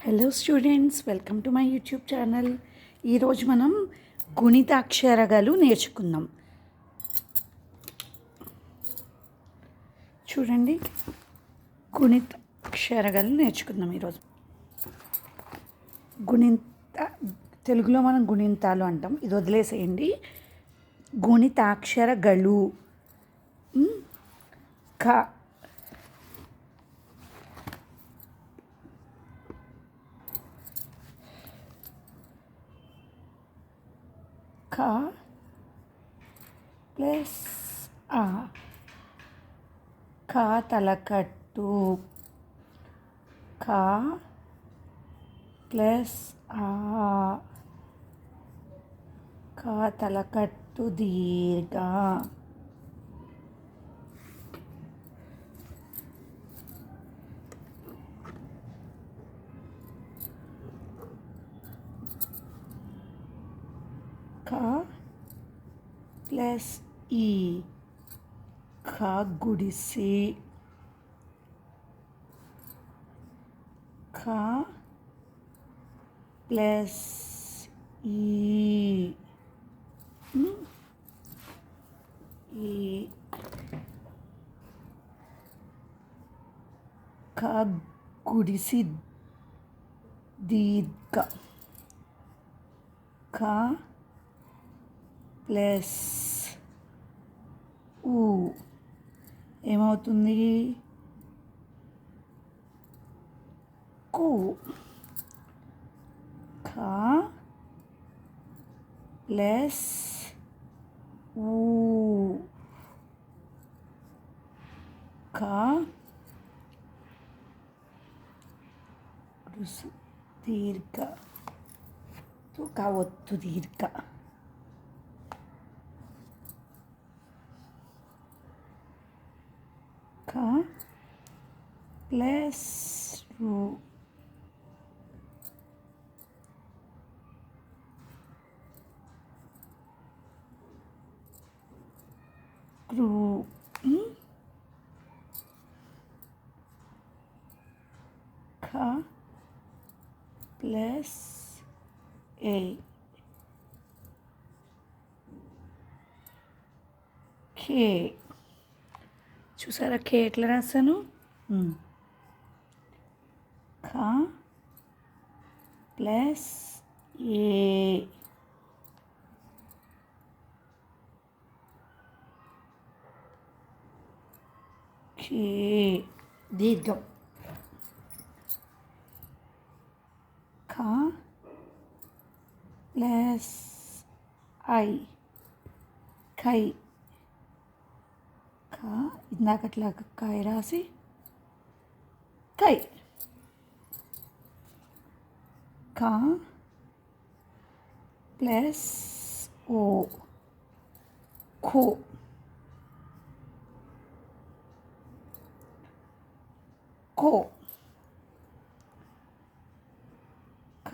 Hello students, welcome to my YouTube channel. ఈరోజు మనం గుణితాక్షరగలు నేర్చుకుందాం. చూడండి, గుణితాక్షరగలు నేర్చుకుందాం ఈరోజు. తెలుగులో మనం గుణింతాలు అంటాం, ఇది వదిలేసేయండి. గుణితాక్షరగలు క క ప్లస్ ఆ, క తలకట్టు, క ప్లస్ ఆ, క తలకట్టు దీర్ఘ, క ప్లస్ ఈ, ఖ గుడిసి, ఖ ప్లస్ ఈ, ఖ గుడిసి దీర్ఘ, ఖ ప్లస్ ఊ ఏమవుతుంది? కు. ఖ ప్లస్ ఊ, ఖ దీర్ఘ, క ఒత్తు దీర్ఘ, క ప్లస్ రు, క్రూ, ఖ ప్లస్ ఏ, కే. చూసారా కే ఎట్లా రాశాను? ఖ ప్లస్ ఏ, కే దీర్ఘం, ఖ ప్లస్ ఐ, ఖై, ఖ ఇందాకట్లాగా కాయ రాసి కై, ఖ ప్లస్ ఓ, ఖో, ఖో, ఖ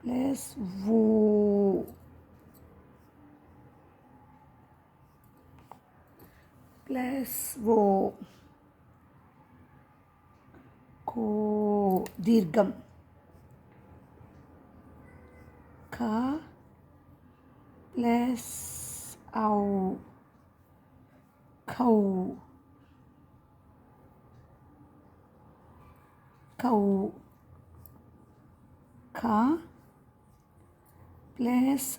ప్లస్ ఓ, ప్లస్ ఓ, ఖో దీర్ఘం, ఖ ప్లస్ ఔ, ఖౌ, ఖౌ, ఖ ప్లస్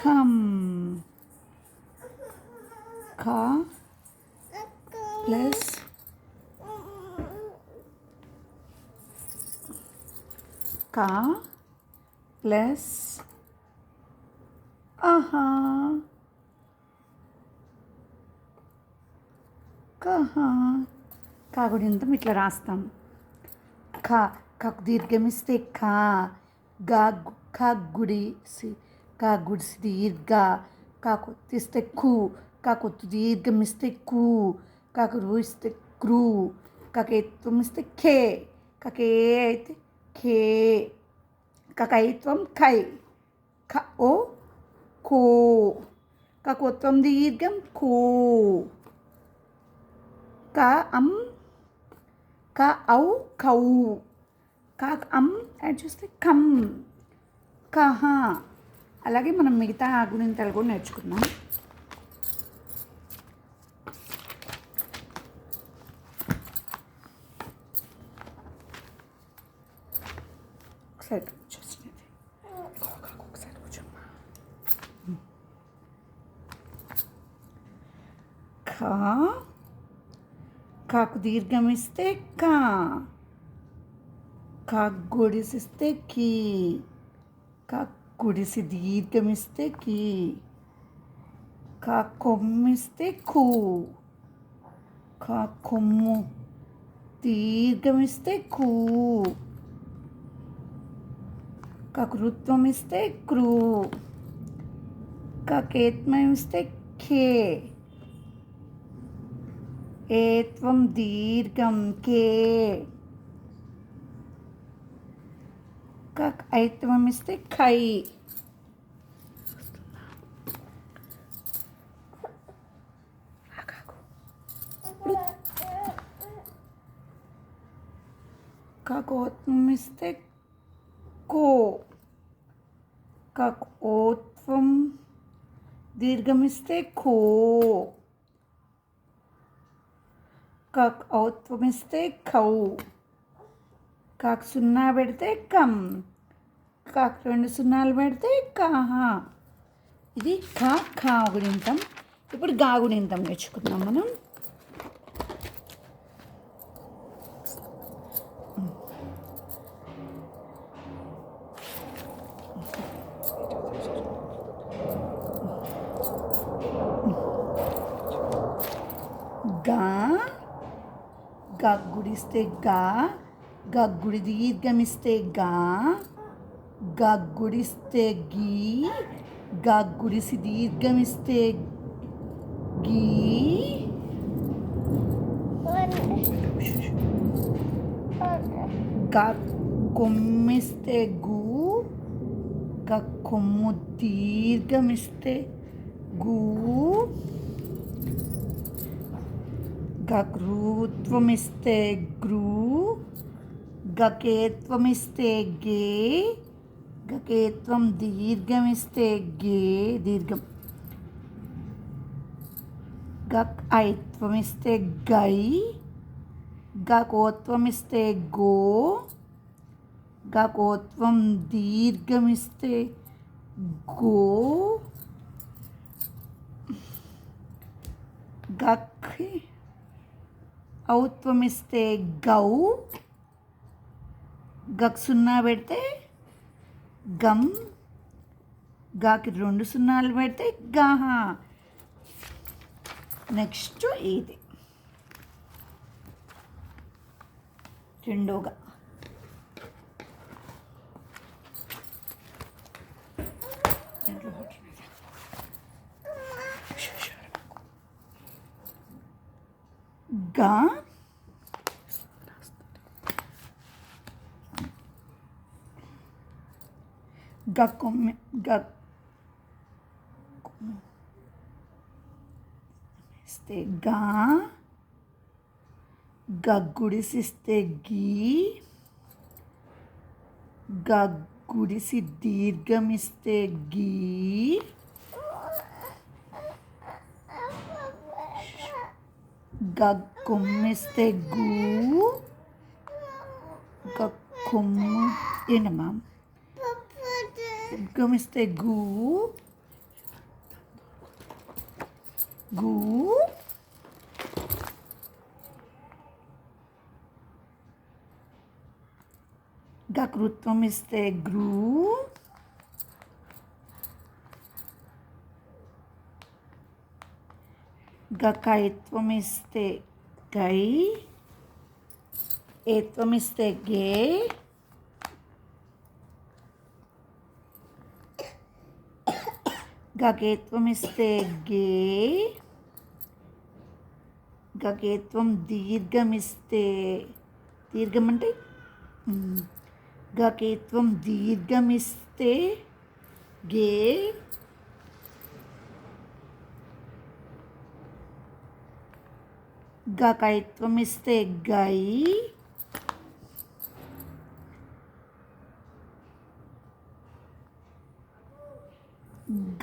ఖం, ఖ ప్లస్ క ప్లస్ ఆహా, కహా. కాగుడింతం ఇట్లా రాస్తాం. కకు దీర్ఘమిస్తే ఖ, ఖ గుడిసి, క గుడిసి దీర్ఘ, కొత్తిస్తే కు, కొత్తు దీర్ఘమిస్తే కు, రు ఇస్తే క్రూ, కకేత్వం ఇస్తే ఖే, కకే అయితే ఖే, కకైత్వం ఖై, ఖ ఓ ఖో, కకోత్వం దీర్ఘం ఖో. క అం క ఔ కౌ. కాక్ అం యాడ్ చేస్తే కమ్. కహ. అలాగే మనం మిగతా గుణింతాలు కూడా నేర్చుకున్నాం. ఒకసారి చూసినది ఒకసారి కూర్చోమ్మా. ఖా. కాకు దీర్ఘమిస్తే కా. కాకు గుడిసిస్తే కీ. కాకు గుడిసి దీర్ఘమిస్తే కీ. కా కొమ్మిస్తే కూ. కా కొమ్ము దీర్ఘమిస్తే కూ. కాకు రుత్వం ఇస్తే క్రూ. కాకేత్వం ఇస్తే ఖే. ఏత్వం దీర్ఘం కే. కాక్ ఐత్వం ఇస్తే ఖై. కాకోత్వం ఇస్తే కో. కాక్ ఓత్వం దీర్ఘమిస్తే ఖో. కాక్ ఔత్వం ఇస్తే ఖౌ. కాక్ సున్నా పెడితే కమ్. కాక్ 2 సున్నాలు పెడితే కాహ. ఇది ఖా ఖా గుణింతం. ఇప్పుడు గా గుణింతం నేర్చుకుందాం మనం. గా. గా గుడిస్తే గా. గా గుడి దీర్ఘమిస్తే గా. గా గుడిస్తే గీ. గా గుడిసి దీర్ఘమిస్తే గీ. గా కొమ్మిస్తే గు. గా కొమ్ము దీర్ఘమిస్తే గు. గృత్వం ఇస్తే గ్రూ. గకేత్వం ఇస్తే గే. గకేత్వం దీర్ఘం ఇస్తే గే దీర్ఘం. గక్ ఐత్వం ఇస్తే గై. గకోత్వం ఇస్తే గో. గకోత్వం దీర్ఘం ఇస్తే గో. గక్ ఔత్వం ఇస్తే గౌ. గక్ సున్నా పెడితే గమ్. గాకి 2 సున్నాలు పెడితే గాహ. నెక్స్ట్ ఇది రెండోగా. గా. గకొమ్మి ఇస్తే గా. గగుడిసిస్తే గీ. గగుడిసి దీర్ఘమిస్తే గీ. గమ్మిస్తే గూ. గమ్ము ఏంటమ్మా గమిస్తే గూ. గూ. గకృత్వం ఇస్తే గ్రూ. గకైత్వం ఇస్తే గై. ఏత్వం ఇస్తే గే. గకేత్వం ఇస్తే గే. గకేత్వం దీర్ఘమిస్తే దీర్ఘం అంటే గకేత్వం దీర్ఘమిస్తే గే. గకైత్వం ఇస్తే గై,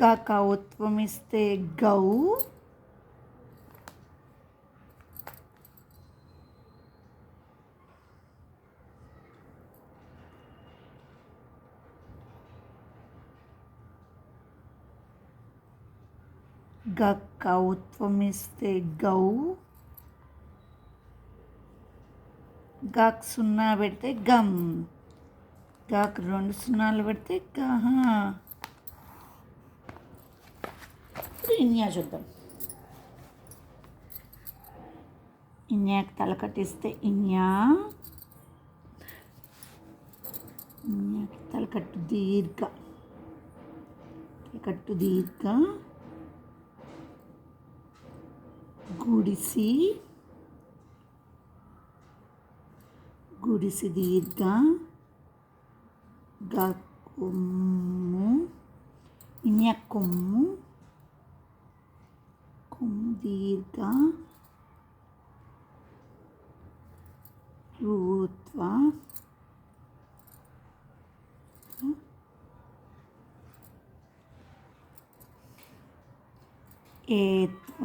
గకౌత్వం ఇస్తే గౌ, గకౌత్వం ఇస్తే గౌ, గక్ సున్నా పెడితే గమ్, గక్ 2 సున్నాలు పెడితే గహ. ఇప్పుడు ఇన్యా చూద్దాం. ఇన్యాకి తల కట్టిస్తే ఇన్యా, ఇన్యాకి తలకట్టు దీర్ఘ, తలకట్టు దీర్ఘ, గుడిసి, గుడిసి దీర్ఘ, కొమ్ము, ఇన్య కొమ్ము, కొమ్ము దీర్ఘ, రూత్వ, ఏత్వ,